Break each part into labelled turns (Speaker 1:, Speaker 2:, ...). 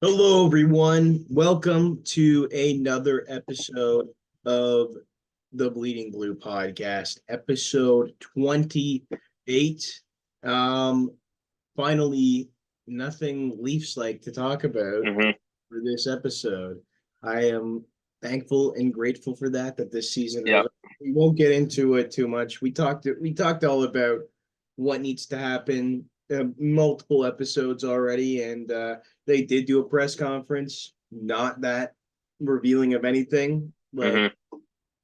Speaker 1: Hello, everyone. Welcome to another episode of the Bleeding Blue podcast, episode 28. Um, Finally, nothing Leafs like to talk about
Speaker 2: Hmm.
Speaker 1: for this episode. I am thankful and grateful for that this season is.
Speaker 2: Yep.
Speaker 1: We won't get into it too much. We talked all about what needs to happen, multiple episodes already, and they did do a press conference, not that revealing of anything, like
Speaker 2: Hmm.
Speaker 1: a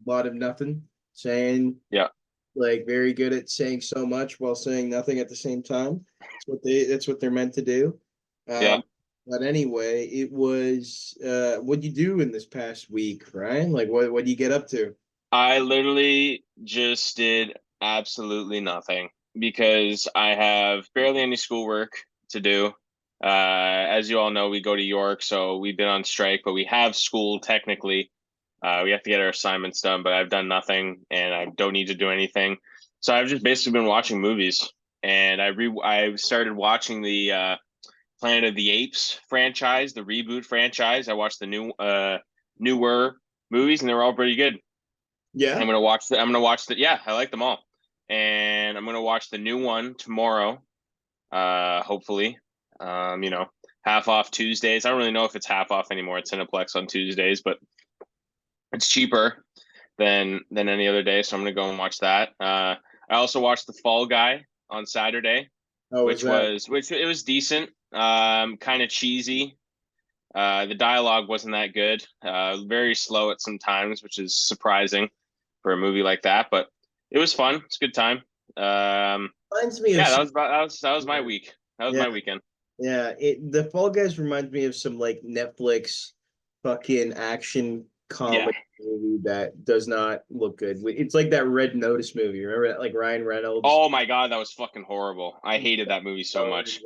Speaker 1: lot of nothing, saying
Speaker 2: Yep.
Speaker 1: like very good at saying so much while saying nothing at the same time. That's what they're meant to do.
Speaker 2: Yep.
Speaker 1: Um, but anyway, it was what'd you do in this past week, Ryan? Like what do you get up to?
Speaker 2: I literally just did absolutely nothing because I have barely any schoolwork to do. As you all know, we go to York, so we've been on strike, but we have school technically. We have to get our assignments done, but I've done nothing and I don't need to do anything. So I've just basically been watching movies, and I started watching the Planet of the Apes franchise, the reboot franchise. I watched the newer movies, and they're all pretty good.
Speaker 1: Yeah.
Speaker 2: I'm gonna watch the yeah, I like them all. And I'm gonna watch the new one tomorrow, hopefully. You know, half off Tuesdays. I don't really know if it's half off anymore at Cineplex on Tuesdays, but it's cheaper than any other day, so I'm gonna go and watch that. I also watched The Fall Guy on Saturday,
Speaker 1: How was that?
Speaker 2: which it was decent. Kind of cheesy. The dialogue wasn't that good. Very slow at some times, which is surprising for a movie like that. But it was fun. It's a good time.
Speaker 1: Reminds me of
Speaker 2: Yeah,
Speaker 1: some,
Speaker 2: that was my week. That was
Speaker 1: yeah,
Speaker 2: my weekend.
Speaker 1: yeah. The Fall Guys reminds me of some like Netflix fucking action
Speaker 2: Yeah.
Speaker 1: comedy movie that does not look good. It's like that Red Notice movie. Remember that? Like Ryan Reynolds.
Speaker 2: Oh my God, that was fucking horrible. I hated that movie so much.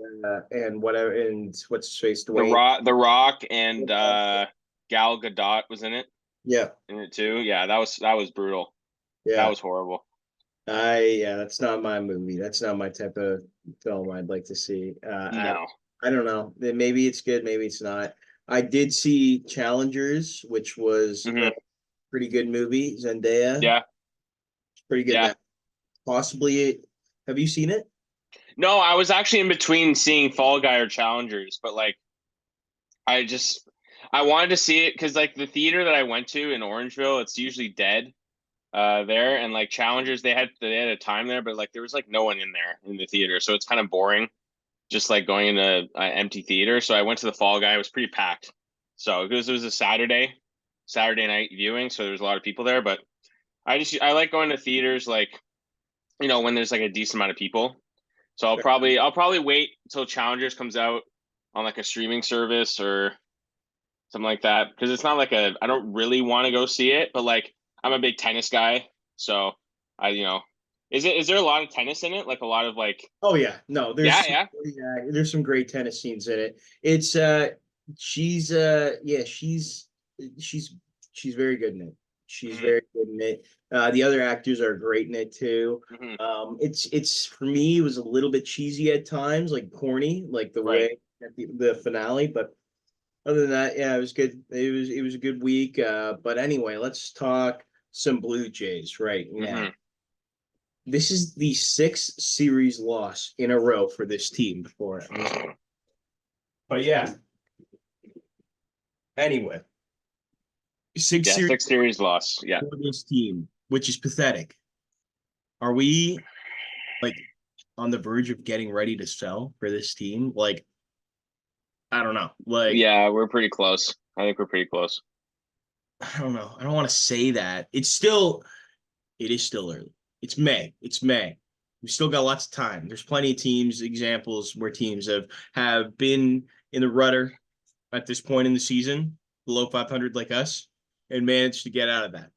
Speaker 1: And whatever, and what's his face,
Speaker 2: The
Speaker 1: Dwayne.
Speaker 2: Rock, The Rock, and Gal Gadot was
Speaker 1: Yeah,
Speaker 2: in it too. Yeah, that was brutal. That
Speaker 1: yeah.
Speaker 2: was horrible.
Speaker 1: Yeah, that's not my movie. That's not my type of film I'd like to see.
Speaker 2: No.
Speaker 1: I don't know. Maybe it's good, maybe it's not. I did see Challengers, which was a
Speaker 2: Hmm.
Speaker 1: pretty good movie. Zendaya,
Speaker 2: Yeah.
Speaker 1: pretty good in
Speaker 2: Yeah.
Speaker 1: that. Possibly, have you seen it?
Speaker 2: No, I was actually in between seeing Fall Guy or Challengers, but like I just I wanted to see it because like the theater that I went to in Orangeville, it's usually dead there, and like Challengers they had a time there, but like there was like no one in there in the theater, so it's kind of boring, just like going into an empty theater. So I went to the Fall Guy; it was pretty packed. So because it was a Saturday night viewing, so there was a lot of people there. But I like going to theaters like when there's like a decent amount of people. So I'll probably wait until Challengers comes out on like a streaming service or something like that because it's not like I don't really want to go see it, but like I'm a big tennis guy, so is there a lot of tennis in it? Like a lot of like
Speaker 1: Oh yeah, no,
Speaker 2: yeah, yeah.
Speaker 1: there's some great tennis scenes in it. It's she's yeah, she's she's very good in it. She's
Speaker 2: Hmm.
Speaker 1: very good in it. The other actors are great in it too.
Speaker 2: Hmm.
Speaker 1: It's for me, it was a little bit cheesy at times, like corny, like the
Speaker 2: Right.
Speaker 1: way at the finale. But other than that, yeah, it was good. It was a good week. But anyway, let's talk some Blue Jays right now.
Speaker 2: Hmm.
Speaker 1: This is the sixth series loss in a row for this team before it. But yeah, anyway, six
Speaker 2: Yeah,
Speaker 1: series
Speaker 2: six series loss. Yeah.
Speaker 1: for this team, which is pathetic. Are we like on the verge of getting ready to sell for this team? Like, I don't know. Like,
Speaker 2: Yeah, we're pretty close. I think we're pretty close.
Speaker 1: I don't know. I don't want to say that. It is still early. It's May. It's May. We still got lots of time. There's plenty of teams, examples where teams have been in the rudder at this point in the season, below 500 like us, and managed to get out of that.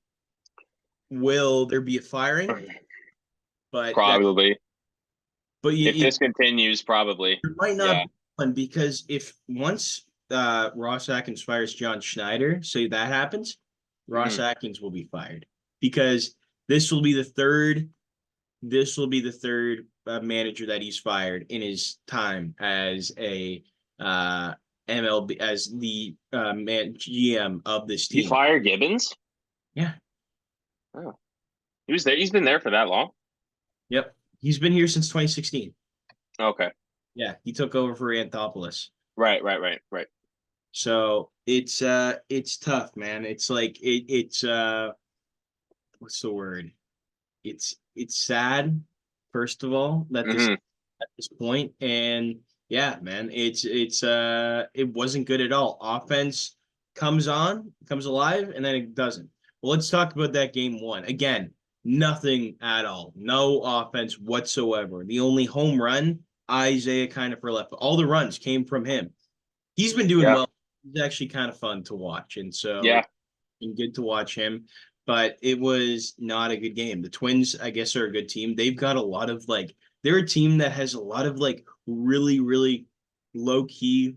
Speaker 1: Will there be a firing? But that,
Speaker 2: Probably.
Speaker 1: but
Speaker 2: If
Speaker 1: you,
Speaker 2: this continues, probably.
Speaker 1: there might not
Speaker 2: Yeah.
Speaker 1: be one because if once Ross Atkins fires John Schneider, say that happens, Ross
Speaker 2: Hmm.
Speaker 1: Atkins will be fired because this will be the third. This will be the third manager that he's fired in his time as a MLB as the man GM of this
Speaker 2: He
Speaker 1: team.
Speaker 2: fired Gibbons?
Speaker 1: Yeah.
Speaker 2: Oh. He was there. He's been there for that long.
Speaker 1: Yep. He's been here since 2016.
Speaker 2: Okay.
Speaker 1: Yeah, he took over for Anthopoulos.
Speaker 2: Right.
Speaker 1: So it's tough, man. It's like it's what's the word? It's sad, first of all, that this
Speaker 2: Hmm.
Speaker 1: at this point. And yeah, man, it wasn't good at all. Offense comes alive, and then it doesn't. Well, let's talk about that game one. Again, nothing at all. No offense whatsoever. The only home run, Isaiah kind of for left. All the runs came from him. He's been doing
Speaker 2: Yeah.
Speaker 1: well. He's actually kind of fun to watch. And so
Speaker 2: Yeah.
Speaker 1: it's been good to watch him. But it was not a good game. The Twins, I guess, are a good team. They've got a lot of like they're a team that has a lot of like really, really low key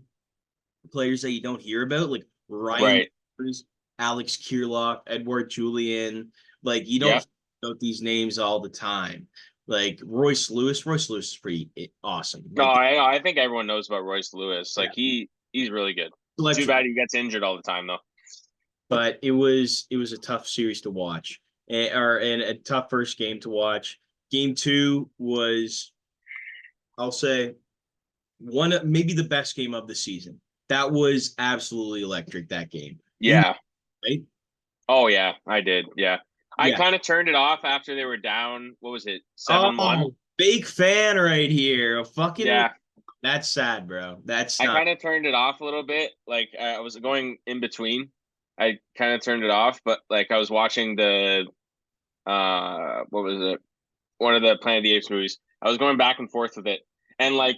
Speaker 1: players that you don't hear about, like Ryan,
Speaker 2: Right.
Speaker 1: Alex Kirilloff, Edward Julian. Like you don't
Speaker 2: Yeah.
Speaker 1: hear about these names all the time. Like Royce Lewis. Royce Lewis is pretty awesome.
Speaker 2: No,
Speaker 1: Like
Speaker 2: I think everyone knows about Royce Lewis.
Speaker 1: yeah,
Speaker 2: Like he's really good. Too
Speaker 1: electric.
Speaker 2: bad he gets injured all the time though.
Speaker 1: But it was a tough series to watch, and a tough first game to watch. Game two was, I'll say, one maybe the best game of the season. That was absolutely electric. That game, you
Speaker 2: Yeah.
Speaker 1: right?
Speaker 2: Oh yeah, I did. Yeah. I
Speaker 1: Yeah.
Speaker 2: kind of turned it off after they were down. What was it? 7-1.
Speaker 1: Oh, fake fan right here. A fucking
Speaker 2: Yeah.
Speaker 1: that's sad, bro. That's
Speaker 2: I
Speaker 1: not
Speaker 2: kind of turned it off a little bit. Like I was going in between. I kind of turned it off, but like I was watching the what was it? One of the Planet of the Apes movies. I was going back and forth with it. And like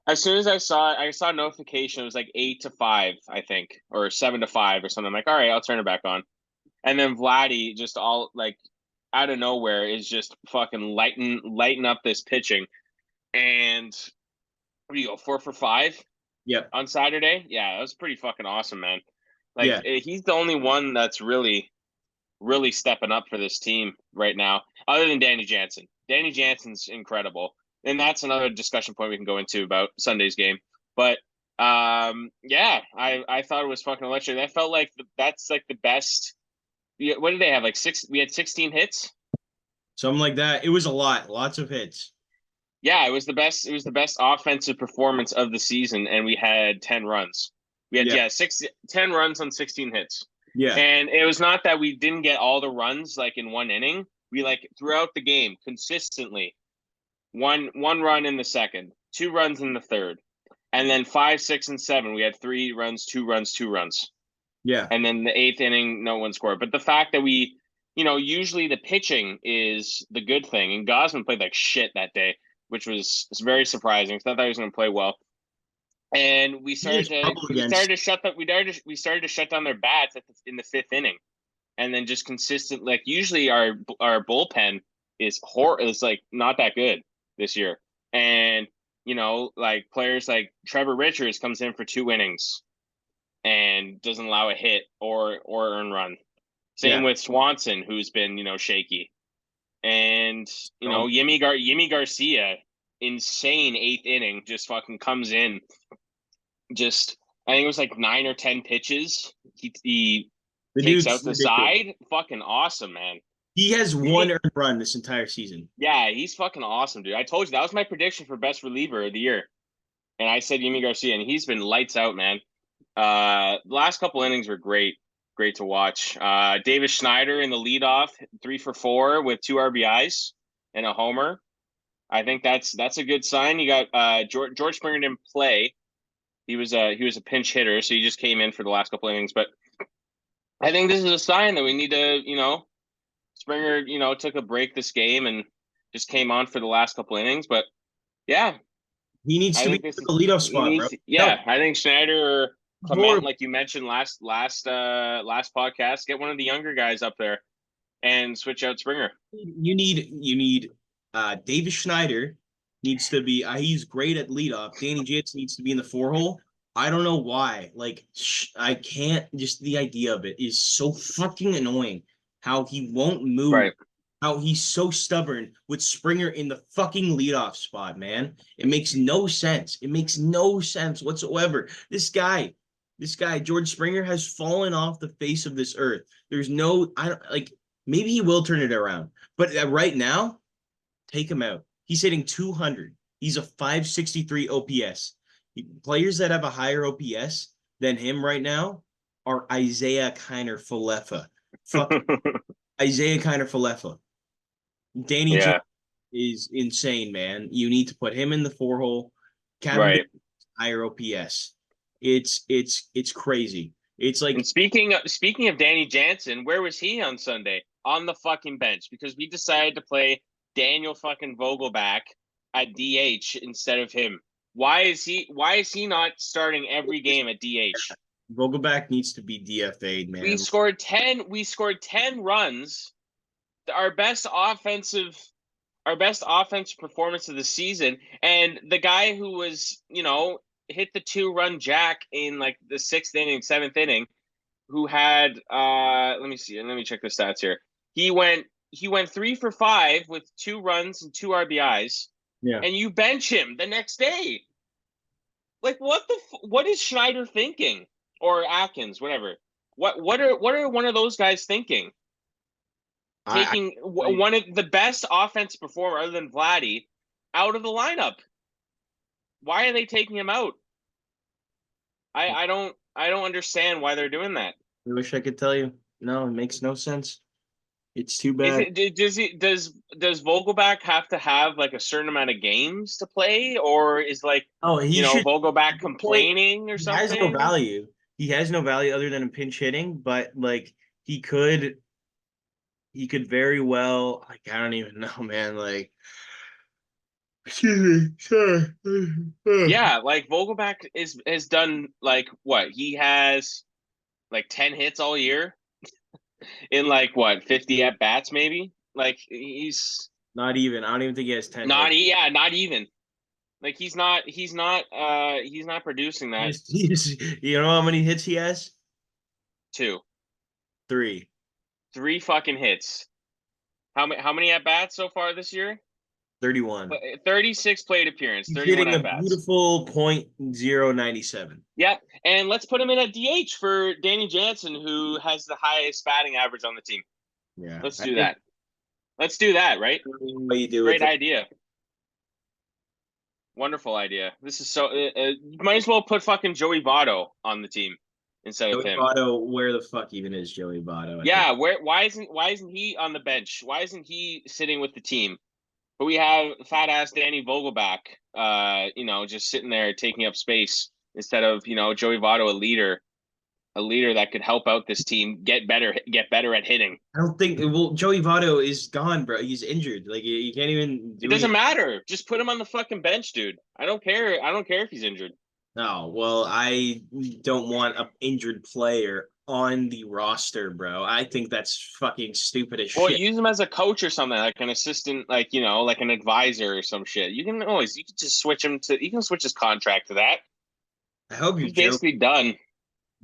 Speaker 2: as soon as I saw a notification, it was like 8-5, I think, or 7-5 or something. I'm like, all right, I'll turn it back on. And then Vladdy just all like out of nowhere is just fucking lighten up this pitching. And what do you go, 4 for 5
Speaker 1: yep.
Speaker 2: on Saturday? Yeah, that was pretty fucking awesome, man. Like
Speaker 1: Yeah.
Speaker 2: he's the only one that's really stepping up for this team right now, other than Danny Jansen. Danny Jansen's incredible. And that's another discussion point we can go into about Sunday's game. But yeah, I thought it was fucking electric. That felt like that's like the best. What did they have? Like six? We had 16 hits.
Speaker 1: Something like that. It was a lot. Lots of hits.
Speaker 2: Yeah, it was the best. It was the best offensive performance of the season, and we had 10 runs. We had
Speaker 1: Yeah.
Speaker 2: 10 runs on 16 hits.
Speaker 1: Yeah.
Speaker 2: And it was not that we didn't get all the runs like in one inning. We like throughout the game consistently one run in the second, 2 runs in the third, and then 5, 6, and 7 we had 3 runs, 2 runs, 2 runs,
Speaker 1: Yeah.
Speaker 2: and then the eighth inning no one scored. But the fact that we, usually the pitching is the good thing, and Gosman played like shit that day, which was very surprising. I thought he was going to play well. And we
Speaker 1: He did
Speaker 2: started to
Speaker 1: trouble
Speaker 2: we started
Speaker 1: against
Speaker 2: to shut that we started to shut down their bats in the fifth inning, and then just consistent. Like usually our bullpen is like not that good this year, and like players like Trevor Richards comes in for 2 innings and doesn't allow a hit or earn run. Same
Speaker 1: yeah.
Speaker 2: with Swanson, who's been shaky, and
Speaker 1: Um,
Speaker 2: Yimi Garcia, insane eighth inning, just fucking comes in. Just I think it was like 9 or 10 pitches. He
Speaker 1: the
Speaker 2: takes
Speaker 1: dude's
Speaker 2: out the
Speaker 1: ridiculous.
Speaker 2: side. Fucking awesome, man.
Speaker 1: He has one
Speaker 2: Yimi,
Speaker 1: earned run this entire season.
Speaker 2: yeah, he's fucking awesome, dude. I told you that was my prediction for best reliever of the year, and I said Yimi Garcia, and he's been lights out, man. The last couple innings were great to watch. Davis Schneider in the leadoff, 3 for 4 with 2 RBIs and a homer. I think that's a good sign. You got George Springer didn't play. He was a pinch hitter, so he just came in for the last couple innings. But I think this is a sign that we need to, Springer, took a break this game and just came on for the last couple innings. But yeah,
Speaker 1: He needs
Speaker 2: I
Speaker 1: to be
Speaker 2: think this
Speaker 1: in
Speaker 2: is
Speaker 1: the leadoff
Speaker 2: he
Speaker 1: spot, bro.
Speaker 2: needs.
Speaker 1: No,
Speaker 2: Yeah, I think Schneider or Clement,
Speaker 1: horrible.
Speaker 2: like you mentioned last podcast, get one of the younger guys up there and switch out Springer.
Speaker 1: You need Davis Schneider needs to be he's great at leadoff. Danny Jitz needs to be in the four hole. I don't know why. Like I can't just the idea of it is so fucking annoying how he won't move
Speaker 2: Right.
Speaker 1: how he's so stubborn with Springer in the fucking leadoff spot, man. It makes no sense. It makes no sense whatsoever. This guy, George Springer, has fallen off the face of this earth. There's no, I don't like, maybe he will turn it around. But right now, take him out. He's hitting 200. He's a 563 OPS. Players that have a higher OPS than him right now are Isaiah Kiner Falefa. Fuck Isaiah Kiner Falefa. Danny J
Speaker 2: Yeah,
Speaker 1: is insane, man. You need to put him in the four hole. Kevin
Speaker 2: right.
Speaker 1: Bacon, higher OPS. It's crazy. It's
Speaker 2: And
Speaker 1: like,
Speaker 2: speaking of Danny Jansen, where was he on Sunday? On the fucking bench because we decided to play Daniel fucking Vogelback at DH instead of him. Why is he not starting every game at DH?
Speaker 1: Vogelback needs to be DFA'd,
Speaker 2: We
Speaker 1: man.
Speaker 2: scored 10 runs. Our best offensive performance of the season, and the guy who was, hit the 2-run jack in like the 6th inning, 7th inning, who had let me see, and let me check the stats here. He went 3 for 5 with 2 runs and 2 RBIs,
Speaker 1: Yeah.
Speaker 2: and you bench him the next day. Like what is Schneider thinking? Or Atkins, whatever. What are one of those guys thinking?
Speaker 1: I,
Speaker 2: Taking
Speaker 1: I
Speaker 2: one of the best offense performer other than Vladdy out of the lineup. Why are they taking him out? I don't understand why they're doing that.
Speaker 1: wish I could tell you. No, it makes no sense. It's too
Speaker 2: Is
Speaker 1: bad.
Speaker 2: it does Vogelback have to have like a certain amount of games to play, or is like
Speaker 1: Oh, he should.
Speaker 2: Vogelback
Speaker 1: At this point,
Speaker 2: complaining or
Speaker 1: he has no
Speaker 2: something?
Speaker 1: value. He has no value other than in pinch hitting, but like he could very well, like, I don't even know, man. Like, excuse me, sorry.
Speaker 2: Yeah, like Vogelback has done like what he has like 10 hits all year in like what 50 at bats maybe. Like he's
Speaker 1: Not even. I don't even think he has 10
Speaker 2: not
Speaker 1: hits.
Speaker 2: yeah not even like he's not producing that
Speaker 1: You know how many hits he has?
Speaker 2: too.
Speaker 1: Three.
Speaker 2: 3 fucking hits. How many at bats so far this year?
Speaker 1: 31.
Speaker 2: 36 plate appearance,
Speaker 1: He's
Speaker 2: 31
Speaker 1: hitting a
Speaker 2: at bats.
Speaker 1: beautiful .097.
Speaker 2: Yep. And let's put him in at DH for Danny Jansen, who has the highest batting average on the team.
Speaker 1: Yeah.
Speaker 2: Let's
Speaker 1: I
Speaker 2: do
Speaker 1: think
Speaker 2: that. Let's do that, right?
Speaker 1: what you do with
Speaker 2: Great
Speaker 1: it.
Speaker 2: idea. Wonderful idea. This is so. You might as well put fucking Joey Votto on the team instead of
Speaker 1: Joey
Speaker 2: him.
Speaker 1: Votto, where the fuck even is Joey Votto at this?
Speaker 2: Yeah. Why isn't he on the bench? Why isn't he sitting with the team? But we have fat ass Danny Vogelback, just sitting there taking up space instead of Joey Votto, a leader that could help out this team get better at hitting.
Speaker 1: I don't think, well, Joey Votto is gone, bro. He's injured. Like, you can't even
Speaker 2: It
Speaker 1: do
Speaker 2: doesn't
Speaker 1: anything.
Speaker 2: matter. Just put him on the fucking bench, dude. I don't care. I don't care if he's injured.
Speaker 1: No, well, I don't want an injured player on the roster, bro. I think that's fucking stupid as
Speaker 2: Well,
Speaker 1: shit.
Speaker 2: use him as a coach or something, like an assistant, like an advisor or some shit. You can just switch him to. You can switch his contract to that.
Speaker 1: I hope you're
Speaker 2: He's basically
Speaker 1: joking,
Speaker 2: done.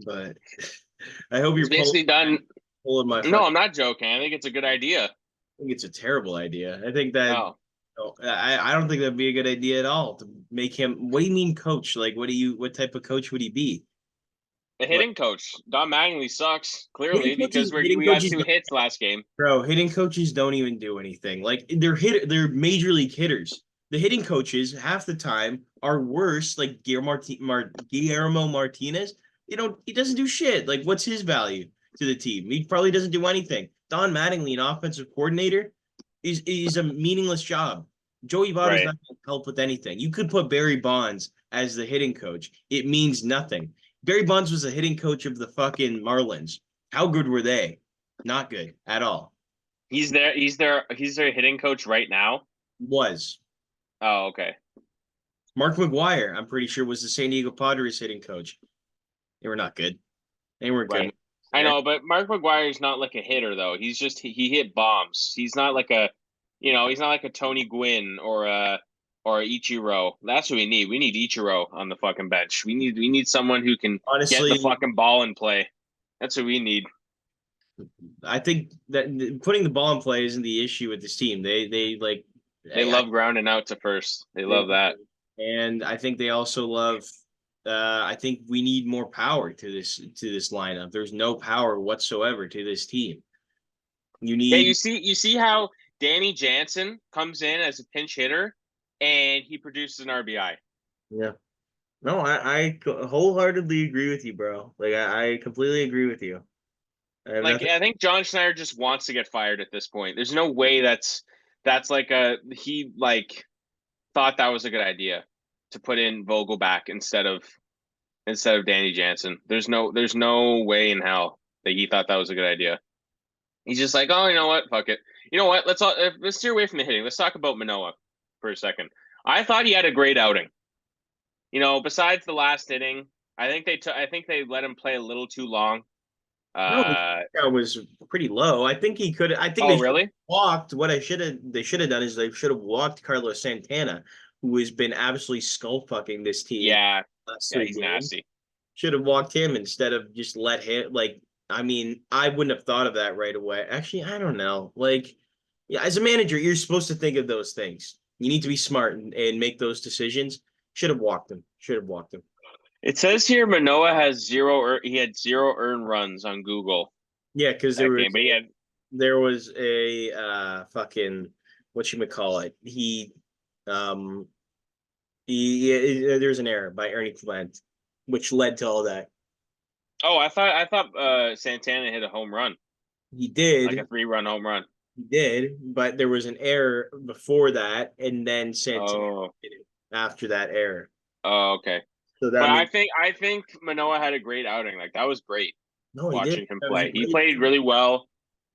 Speaker 1: but I hope
Speaker 2: He's
Speaker 1: you're
Speaker 2: basically done.
Speaker 1: pulling my
Speaker 2: No,
Speaker 1: fucking.
Speaker 2: I'm not joking. I think it's a good idea.
Speaker 1: I think it's a terrible idea. I think that
Speaker 2: Oh,
Speaker 1: I don't think that'd be a good idea at all to make him. What do you mean, coach? Like, what type of coach would he be?
Speaker 2: the
Speaker 1: Like,
Speaker 2: hitting coach, Don Mattingly sucks
Speaker 1: hitting
Speaker 2: clearly because
Speaker 1: coaches, hitting
Speaker 2: we got
Speaker 1: coaches,
Speaker 2: 2 hits last game.
Speaker 1: bro. Hitting coaches don't even do anything. Like, they're major league hitters. The hitting coaches half the time are worse. Like Guillermo Martinez, he doesn't do shit. Like, what's his value to the team? He probably doesn't do anything. Don Mattingly, an offensive coordinator, is a meaningless job. Joey Votto's
Speaker 2: Right.
Speaker 1: not going to help with anything. You could put Barry Bonds as the hitting coach. It means nothing. Barry Bonds was the hitting coach of the fucking Marlins. How good were they? Not good at all.
Speaker 2: He's their hitting coach right now.
Speaker 1: Was
Speaker 2: Oh, okay.
Speaker 1: Mark McGuire, I'm pretty sure, was the San Diego Padres hitting coach. They were not good. They weren't good.
Speaker 2: Right. I know, but Mark McGuire's not like a hitter though. He's just he hit bombs. He's not like a Tony Gwynn or a Ichiro. That's what we need. We need Ichiro on the fucking bench. We need someone who can get the
Speaker 1: Honestly,
Speaker 2: fucking ball and play. That's what we need.
Speaker 1: I think that putting the ball in play isn't the issue with this team. They like
Speaker 2: They
Speaker 1: I
Speaker 2: love grounding out to first. They
Speaker 1: they
Speaker 2: love that.
Speaker 1: and I think they also love. I think we need more power to this lineup. There's no power whatsoever to this team. You
Speaker 2: Yeah,
Speaker 1: need
Speaker 2: you see how Danny Jansen comes in as a pinch hitter and he produces an RBI.
Speaker 1: yeah. No, I wholeheartedly agree with you, bro. Like I completely agree with you. I have
Speaker 2: Like
Speaker 1: nothing.
Speaker 2: I think John Schneider just wants to get fired at this point. There's no way that's like a he like thought that was a good idea to put in Vogelback instead of Danny Jansen. There's no way in hell that he thought that was a good idea. He's just like, oh, you know what? Fuck it. You know what? Let's steer away from the hitting. Let's talk about Manoah for a second. I thought he had a great outing. You know, besides the last inning, I think they let him play a little too long.
Speaker 1: No, the
Speaker 2: Uh
Speaker 1: strikeout was pretty low. I think he could. I think
Speaker 2: oh,
Speaker 1: they should have
Speaker 2: really?
Speaker 1: walked. What I should have they should have done is they should have walked Carlos Santana, who has been absolutely skull fucking this team
Speaker 2: Yeah.
Speaker 1: last
Speaker 2: Yeah,
Speaker 1: three
Speaker 2: he's
Speaker 1: games.
Speaker 2: nasty.
Speaker 1: Should have walked him instead of just let him. Like, I mean, I wouldn't have thought of that right away. Actually, I don't know. Like, yeah, as a manager, you're supposed to think of those things. You need to be smart and make those decisions. Should have walked him. Should have walked him.
Speaker 2: It says here Manoah has he had zero earned runs on Google
Speaker 1: Yeah, because
Speaker 2: that game, but he had
Speaker 1: there was a fucking what you call it. Um there's an error by Ernie Clement, which led to all that.
Speaker 2: oh, I thought Santana hit a home run,
Speaker 1: He
Speaker 2: like a
Speaker 1: did,
Speaker 2: 3-run home run.
Speaker 1: he did, but there was an error before that, and then Santana
Speaker 2: Oh,
Speaker 1: did it after that error.
Speaker 2: oh, okay.
Speaker 1: So
Speaker 2: But
Speaker 1: that means
Speaker 2: I think Manoah had a great outing. Like that was great
Speaker 1: no, he did.
Speaker 2: watching him
Speaker 1: That was a
Speaker 2: play. He
Speaker 1: great.
Speaker 2: played really well.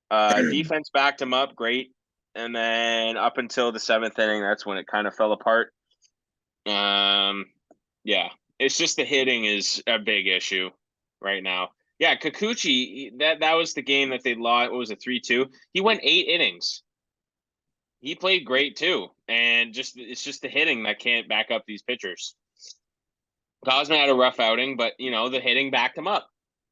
Speaker 2: Defense backed him up great, and then up until the seventh inning, that's when it kind of fell apart. Um, yeah, it's just the hitting is a big issue right now. Yeah, Kikuchi, that was the game that they lost. What was it, 3-2? He went 8 innings. He played great too, and just it's just the hitting that can't back up these pitchers. Cosman had a rough outing, but you know the hitting backed him up.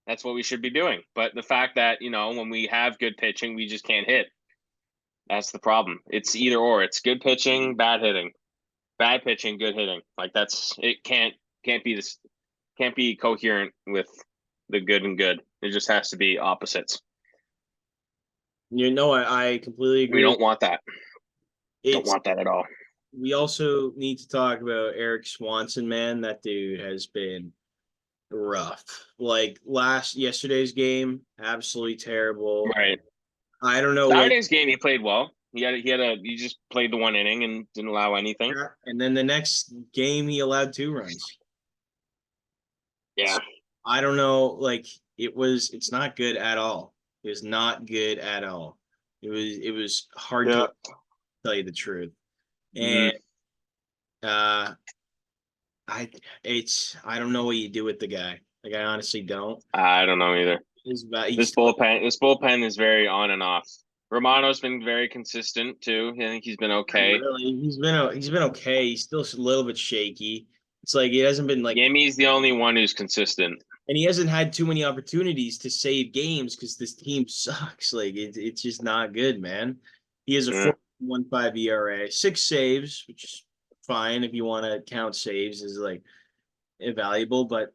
Speaker 2: That's what we should be doing. But the fact that you know when we have good pitching, we just can't hit. That's the problem. It's either or. It's good pitching, bad hitting. Bad pitching, good hitting. Like that's it. Can't be this. Can't be coherent with the good and good. It just has to be opposites.
Speaker 1: You know, I completely
Speaker 2: We
Speaker 1: agree with
Speaker 2: don't want that. Don't
Speaker 1: it's
Speaker 2: want that at all.
Speaker 1: we also need to talk about Eric Swanson, man. That dude has been rough. Like last yesterday's game, absolutely terrible.
Speaker 2: Right.
Speaker 1: I don't know what.
Speaker 2: Saturday's game, he played well. He just played the 1 inning and didn't allow anything.
Speaker 1: And then the next game, he allowed 2 runs.
Speaker 2: Yeah.
Speaker 1: So I don't know. Like it's not good at all. It was not good at all. It was hard
Speaker 2: Yeah.
Speaker 1: to tell you the truth.
Speaker 2: hmm
Speaker 1: And uh, I I don't know what you do with the guy. Like I honestly don't.
Speaker 2: I don't know either.
Speaker 1: He's still
Speaker 2: This bullpen is very on and off. Romano's been very consistent too. I think he's been okay.
Speaker 1: really he's been okay. He's still a little bit shaky. It's like he hasn't been like
Speaker 2: Yami's the only one who's consistent.
Speaker 1: and he hasn't had too many opportunities to save games because this team sucks. Like it's just not good, man. He has a
Speaker 2: Yeah.
Speaker 1: 4.15 ERA, 6 saves, which is fine if you want to count saves as like invaluable, but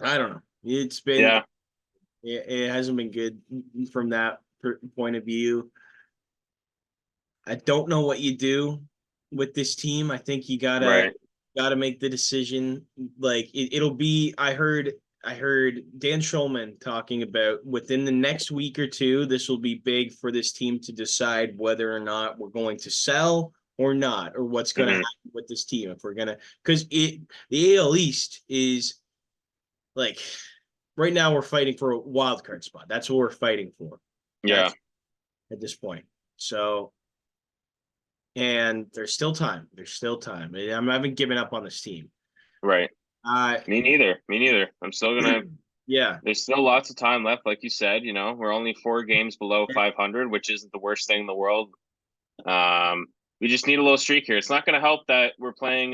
Speaker 1: I don't know.
Speaker 2: Yeah.
Speaker 1: It hasn't been good from that point of view. I don't know what you do with this team. I think you
Speaker 2: Right.
Speaker 1: gotta make the decision. Like it'll be. I heard Dan Schulman talking about within the next week or two. This will be big for this team to decide whether or not we're going to sell or not, or what's going to
Speaker 2: hmm
Speaker 1: happen with this team. If we're gonna, because the AL East is like right now we're fighting for a wild card spot. That's what we're fighting for.
Speaker 2: Yeah.
Speaker 1: That's at this point. So and there's still time. There's still time. I haven't given up on this team.
Speaker 2: Right.
Speaker 1: Uh,
Speaker 2: Me neither. Me neither. I'm still gonna.
Speaker 1: yeah,
Speaker 2: There's still lots of time left, like you said. You know, we're only 4 games below 500, which isn't the worst thing in the world. Um, we just need a little streak here. It's not going to help that we're playing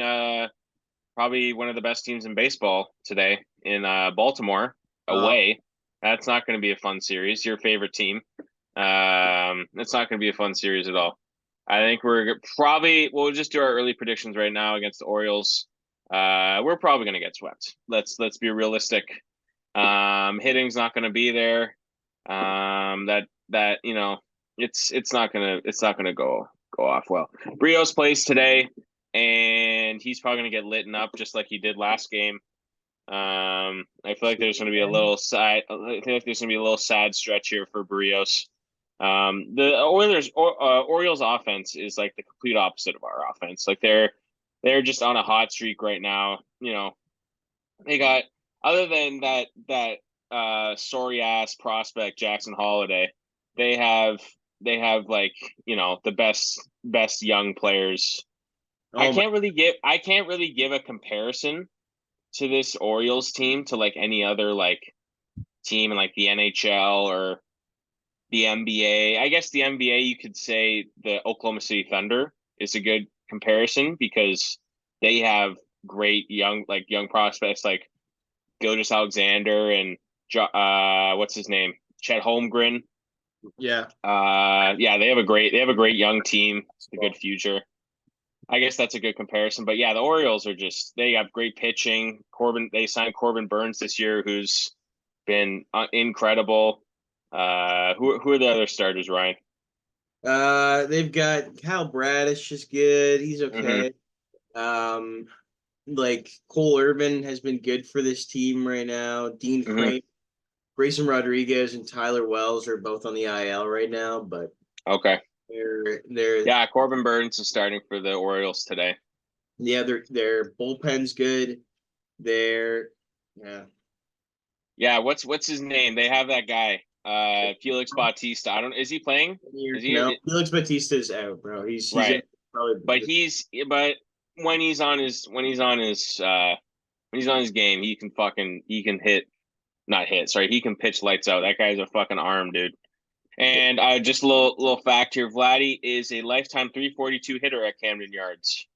Speaker 2: probably one of the best teams in baseball today in Baltimore
Speaker 1: uh,
Speaker 2: away. That's not going to be a fun series. Your favorite team. It's not going to be a fun series at all. I think we'll just do our early predictions right now against the Orioles. We're probably going to get swept. Let's be realistic. Hitting's not going to be there. That it's not gonna go off well. Brios plays today, and he's probably gonna get lit up just like he did last game. I feel like there's gonna be a little side. I feel like there's gonna be a little sad stretch here for Brios. The Orioles offense is like the complete opposite of our offense. Like they're just on a hot streak right now. They got, other than that sorry ass prospect Jackson Holiday, they have like the best young players. I
Speaker 1: Oh my,
Speaker 2: can't really give a comparison to this Orioles team to like any other like team in like the NHL or the NBA. I guess the NBA, you could say the Oklahoma City Thunder is a good comparison because they have great young prospects like Gilgeous Alexander and what's his name, Chet Holmgren.
Speaker 1: yeah.
Speaker 2: Yeah, they have a great young team, a good future. I guess that's a good comparison. But yeah, the Orioles they have great pitching. They signed Corbin Burns this year, who's been incredible. Who are the other starters, Ryan?
Speaker 1: They've got Kyle Bradish is good. He's
Speaker 2: Mm-hmm.
Speaker 1: okay. Um, like Cole Irvin has been good for this team right now. Dean
Speaker 2: Mm-hmm.
Speaker 1: Crane, Grayson Rodriguez, and Tyler Wells are both on the IL right now, but
Speaker 2: Okay.
Speaker 1: they're
Speaker 2: Yeah, Corbin Burns is starting for the Orioles today.
Speaker 1: yeah, their bullpen's good. They're yeah.
Speaker 2: Yeah, what's his name? They have that guy, Felix Bautista. I don't. Is he playing? Is
Speaker 1: No,
Speaker 2: he
Speaker 1: Felix Batista's out, bro. He's
Speaker 2: right?
Speaker 1: out probably.
Speaker 2: But when he's on his game, he can hit, not hit. Sorry, he can pitch lights out. That guy's a fucking arm, dude. And just a little fact here: Vladdy is a lifetime 342 hitter at Camden Yards.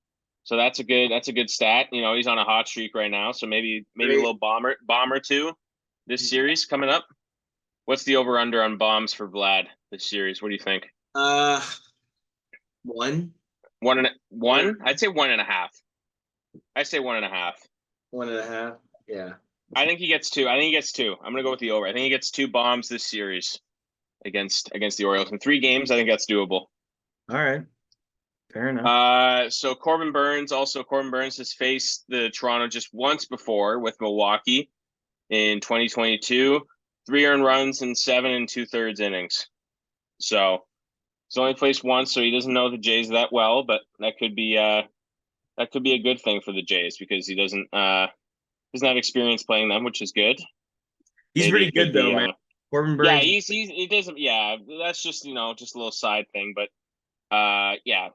Speaker 2: So that's a good stat. He's on a hot streak right now. So maybe a
Speaker 1: Great.
Speaker 2: little bomber too this series coming up. What's the over under on bombs for Vlad this series? What do you think?
Speaker 1: Uh, one,
Speaker 2: One? I'd say 1.5. I'd say 1.5.
Speaker 1: 1.5. Yeah.
Speaker 2: I think he gets two. I'm gonna go with the over. I think he gets 2 bombs this series against the Orioles in 3 games. I think that's doable.
Speaker 1: All right. Fair enough.
Speaker 2: So Corbin Burns has faced the Toronto just once before with Milwaukee in 2022. 3 earned runs in 7 2/3 innings. So he's only placed once, so he doesn't know the Jays that well, but that could be a good thing for the Jays because he doesn't have experience playing them, which is good.
Speaker 1: He's
Speaker 2: Maybe
Speaker 1: pretty
Speaker 2: it could
Speaker 1: good though,
Speaker 2: be
Speaker 1: man. Corbin
Speaker 2: yeah,
Speaker 1: Burns.
Speaker 2: he doesn't yeah, that's just just a little side thing, but yeah.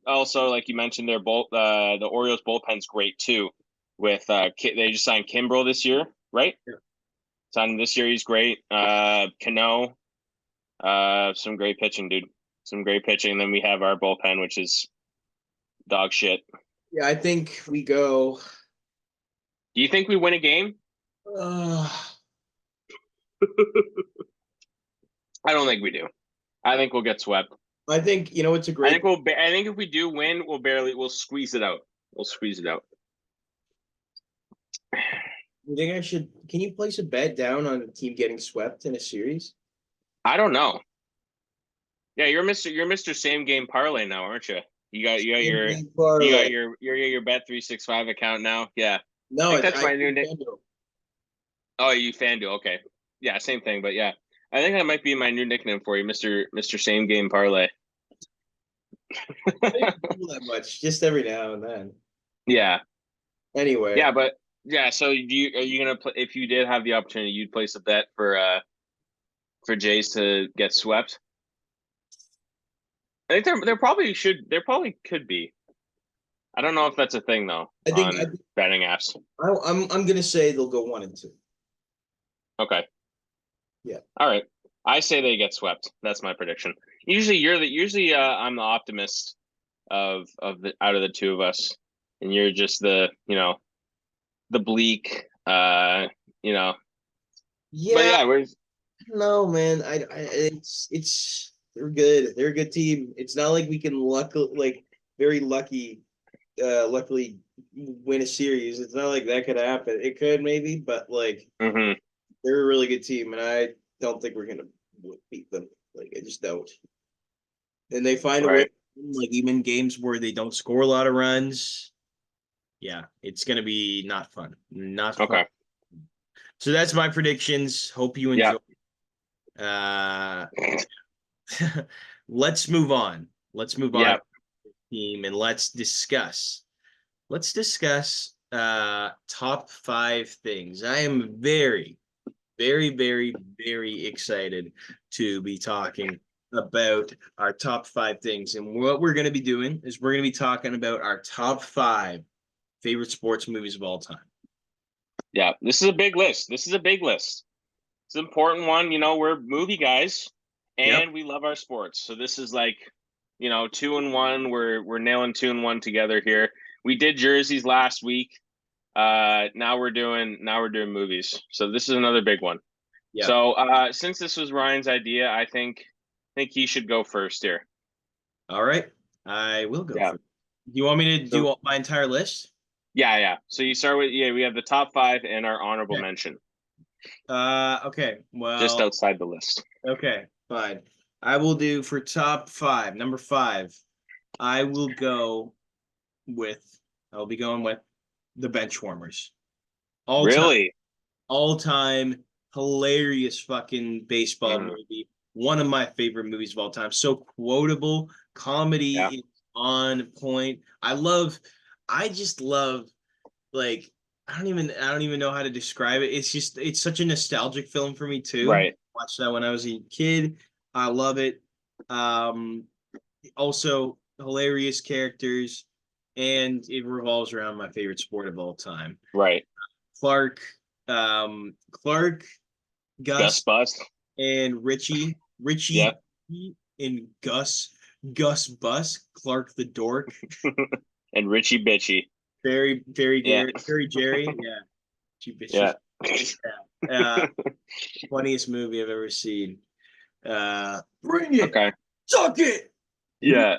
Speaker 2: Also, like you mentioned, the Orioles bullpen's great too. With they just signed Kimbrel this year, right?
Speaker 1: Yeah.
Speaker 2: Signed him this year, he's great. Cano, some great pitching, dude. Some great pitching. And then we have our bullpen, which is dog shit.
Speaker 1: Yeah, I think we go.
Speaker 2: Do you think we win a game?
Speaker 1: Uh,
Speaker 2: I don't think we do. I think we'll get swept.
Speaker 1: I think it's a great.
Speaker 2: I think if we do win, we'll squeeze it out. We'll squeeze it out.
Speaker 1: You think I should? Can you place a bet down on a team getting swept in a series?
Speaker 2: I don't know. Yeah, you're Mr. Same Game Parlay now, aren't you? You got your Bet365 account now. Yeah. I
Speaker 1: No,
Speaker 2: think that's
Speaker 1: I
Speaker 2: my new nick. Oh, you FanDuel. Okay. Yeah, same thing, but yeah. I think that might be my new nickname for you, Mr. Same Game Parlay.
Speaker 1: I didn't do that much, just every now and then.
Speaker 2: Yeah.
Speaker 1: Anyway,
Speaker 2: Yeah, but yeah, so are you gonna play, if you did have the opportunity, you'd place a bet for Jays to get swept? I think there probably could be. I don't know if that's a thing though
Speaker 1: I think
Speaker 2: on betting apps.
Speaker 1: I'm gonna say they'll go 1-2.
Speaker 2: Okay.
Speaker 1: Yeah.
Speaker 2: All right. I say they get swept. That's my prediction. Usually I'm the optimist of the out of the two of us, and you're just the bleak you know But
Speaker 1: Yeah,
Speaker 2: yeah, we're
Speaker 1: no, man. They're good. They're a good team. It's not like we can very luckily win a series. It's not like that could happen. It could maybe, but like
Speaker 2: mhm,
Speaker 1: they're a really good team, and I don't think we're gonna beat them. Like I just don't. And they find a way,
Speaker 2: right.
Speaker 1: like even games where they don't score a lot of runs. Yeah, it's gonna be not fun. Not fun.
Speaker 2: Okay.
Speaker 1: So that's my predictions. Hope you
Speaker 2: Yeah.
Speaker 1: enjoy. Uh, let's move on. Let's move on
Speaker 2: Yeah.
Speaker 1: to the team and let's discuss. Let's discuss top five things. I am very, very, very, very excited to be talking about our top five things. And what we're going to be doing is we're going to be talking about our top five favorite sports movies of all time.
Speaker 2: Yeah. This is a big list. This is a big list. It's an important one. You know, we're movie guys
Speaker 1: Yep.
Speaker 2: and we love our sports. So this is like, you know, 2-1. We're nailing 2-1 together here. We did jerseys last week. Now we're doing movies. So this is another big one.
Speaker 1: Yep.
Speaker 2: So since this was Ryan's idea, I think he should go first here.
Speaker 1: All right. I will go
Speaker 2: Yeah.
Speaker 1: for. Do you want me to
Speaker 2: So
Speaker 1: do my entire list?
Speaker 2: yeah, yeah. So you start with we have the top five and our honorable
Speaker 1: Okay.
Speaker 2: mention
Speaker 1: Okay.
Speaker 2: just
Speaker 1: Well,
Speaker 2: outside the list.
Speaker 1: okay. Fine. I will do for top five. Number five, I will go with. I'll be going with the Benchwarmers. All time,
Speaker 2: Really?
Speaker 1: all time, hilarious fucking baseball
Speaker 2: Mm,
Speaker 1: movie. One of my favorite movies of all time. So quotable, comedy
Speaker 2: yeah.
Speaker 1: is on point. I just love like I don't even know how to describe it. It's such a nostalgic film for me too.
Speaker 2: Right.
Speaker 1: Watched that when I was a kid. I love it. Um, Also hilarious characters, and it revolves around my favorite sport of all time.
Speaker 2: Right.
Speaker 1: Clark, Clark,
Speaker 2: Gus
Speaker 1: Gus,
Speaker 2: Bus.
Speaker 1: and Richie,
Speaker 2: Yeah.
Speaker 1: and Gus Bus, Clark the dork,
Speaker 2: And Richie Bitchy. Yeah.
Speaker 1: Very Jerry, yeah, she
Speaker 2: Yeah.
Speaker 1: bitches. Yeah. Funniest movie I've ever seen. Bring it,
Speaker 2: Okay.
Speaker 1: suck it.
Speaker 2: Yeah.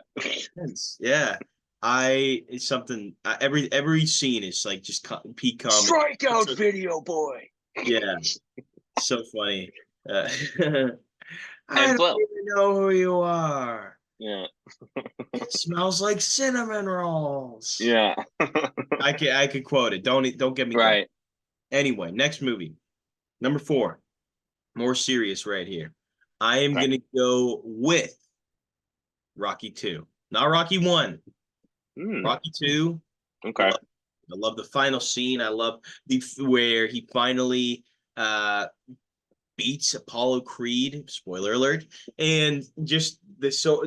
Speaker 1: Yeah, it's something. Every scene is like just peak comedy.
Speaker 2: Strikeout
Speaker 1: So,
Speaker 2: video boy.
Speaker 1: yeah, so funny. Uh, I
Speaker 2: And
Speaker 1: don't
Speaker 2: Flo.
Speaker 1: even know who you are.
Speaker 2: Yeah.
Speaker 1: It smells like cinnamon rolls.
Speaker 2: Yeah.
Speaker 1: I could quote it. Don't get me going.
Speaker 2: Right.
Speaker 1: Anyway, next movie, number four, more serious right here. I am
Speaker 2: Okay.
Speaker 1: gonna go with Rocky 2, not Rocky 1.
Speaker 2: Hmm.
Speaker 1: Rocky 2. I
Speaker 2: Okay.
Speaker 1: love, I love the final scene. I love the where he finally uh beats Apollo Creed. Spoiler alert! And just there's so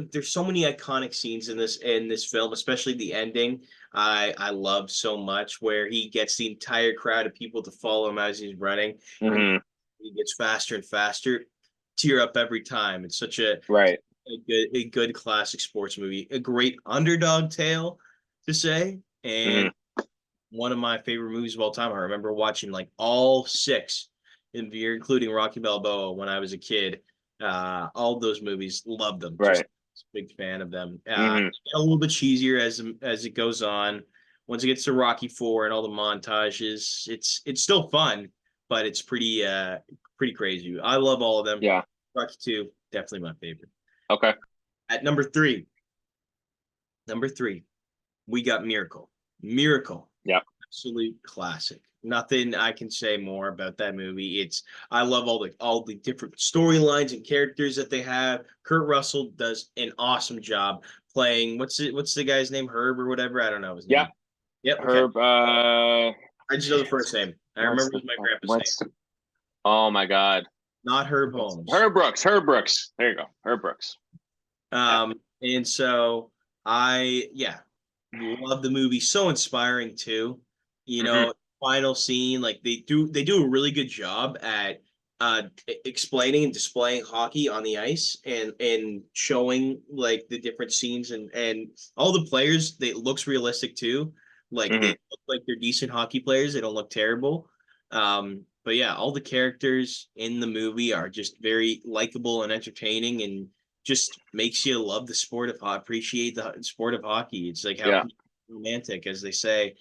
Speaker 1: many iconic scenes in this film, especially the ending. I love so much where he gets the entire crowd of people to follow him as he's running, and
Speaker 2: Hmm.
Speaker 1: he gets faster and faster. Tear up every time. It's such
Speaker 2: Right.
Speaker 1: a good classic sports movie. A great underdog tale to say,
Speaker 2: Hmm.
Speaker 1: and one of my favorite movies of all time. I remember watching like all six in the year, including Rocky Balboa when I was a kid. All those movies, loved them. Just
Speaker 2: Right.
Speaker 1: big fan of them.
Speaker 2: Hmm.
Speaker 1: A little bit cheesier as it goes on. Once it gets to Rocky 4 and all the montages, it's still fun, but it's pretty crazy. I love all of them.
Speaker 2: Yeah.
Speaker 1: Rocky 2, definitely my favorite.
Speaker 2: Okay.
Speaker 1: At number three, we got Miracle. Miracle,
Speaker 2: Yeah.
Speaker 1: absolute classic. Nothing I can say more about that movie. I love all the different storylines and characters that they have. Kurt Russell does an awesome job playing what's the guy's name? Herb or whatever? I don't know his
Speaker 2: Yeah.
Speaker 1: name. Yep, okay.
Speaker 2: Herb.
Speaker 1: I just know the first name. I remember it was my grandpa's name.
Speaker 2: What's? Oh my God.
Speaker 1: Not Herb Holmes.
Speaker 2: Herb Brooks. Herb Brooks. There you go. Herb Brooks. Yeah.
Speaker 1: And so yeah, love the movie. So inspiring too. You
Speaker 2: Hmm.
Speaker 1: know, final scene, like they do a really good job at explaining and displaying hockey on the ice and showing like the different scenes and all the players, they it looks realistic too. Like they
Speaker 2: Hmm.
Speaker 1: look like they're decent hockey players. They don't look terrible. But yeah, all the characters in the movie are just very likable and entertaining, and just makes you love the sport of hockey, appreciate the sport of hockey. It's like how
Speaker 2: Yeah.
Speaker 1: romantic, as they say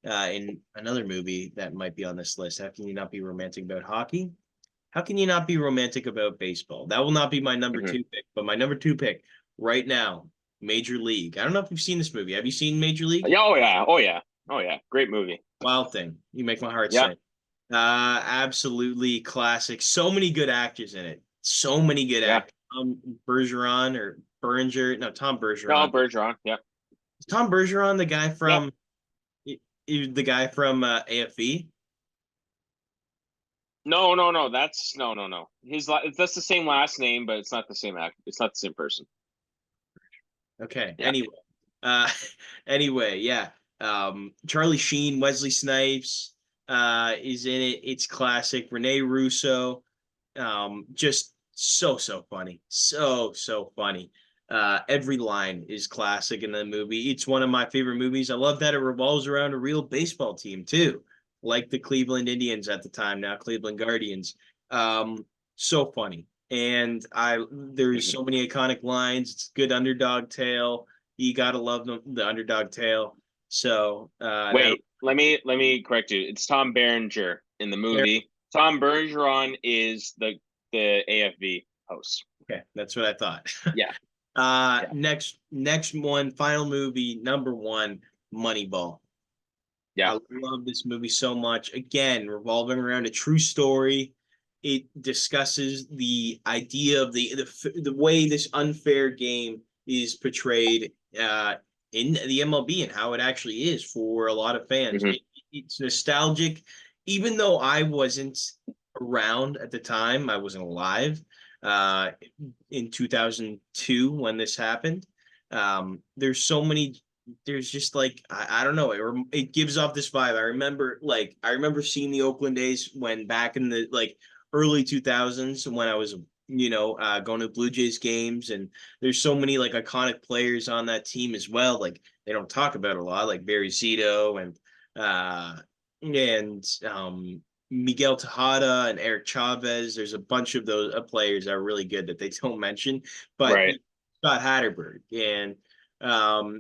Speaker 1: in another movie that might be on this list. How can you not be romantic about hockey? How can you not be romantic about baseball? That will not be my number
Speaker 2: Hmm.
Speaker 1: two pick, but my number two pick right now, Major League. I don't know if you've seen this movie. Have you seen Major League?
Speaker 2: Yeah. Oh yeah. Oh yeah. Oh yeah. Great movie.
Speaker 1: Wild Thing. You make my heart
Speaker 2: Yeah.
Speaker 1: sing. Absolutely classic. So many good actors in it. So many good
Speaker 2: Yeah.
Speaker 1: actors. Tom Bergeron or Berger. No, Tom
Speaker 2: No,
Speaker 1: Bergeron.
Speaker 2: Bergeron. Yeah.
Speaker 1: Is Tom Bergeron
Speaker 2: Yeah.
Speaker 1: the guy from AFV?
Speaker 2: No, no, no. That's no, no, no. That's the same last name, but it's not the same act. It's not the same person.
Speaker 1: Okay.
Speaker 2: Yeah.
Speaker 1: Uh, anyway, yeah. Charlie Sheen, Wesley Snipes, is in it. It's classic. Rene Russo, just so funny, so funny. Every line is classic in the movie. It's one of my favorite movies. I love that it revolves around a real baseball team too, like the Cleveland Indians at the time, now Cleveland Guardians. So funny, and I there's
Speaker 2: Mhm.
Speaker 1: so many iconic lines. It's a good underdog tale. You gotta love the underdog tale. So that
Speaker 2: Wait, let me correct you. It's Tom Berenger in the movie. Tom Bergeron is the AFV host.
Speaker 1: okay, that's what I thought.
Speaker 2: Yeah. Yeah.
Speaker 1: Next one, final movie, number one, Moneyball.
Speaker 2: Yeah.
Speaker 1: I love this movie so much. Again, revolving around a true story. It discusses the idea of the way this unfair game is portrayed in the MLB and how it actually is for a lot of fans.
Speaker 2: Hmm.
Speaker 1: It's nostalgic, even though I wasn't around at the time. I wasn't alive uh, in 2002 when this happened. There's so many there's just like I don't know it gives off this vibe. I remember seeing the Oakland A's when back in the like early 2000s when I was going to Blue Jays games, and there's so many like iconic players on that team as well. Like they don't talk about a lot, like Barry Zito and Miguel Tejada and Eric Chavez. There's a bunch of those players that are really good that they don't mention, but
Speaker 2: Right.
Speaker 1: Scott Hatterberg and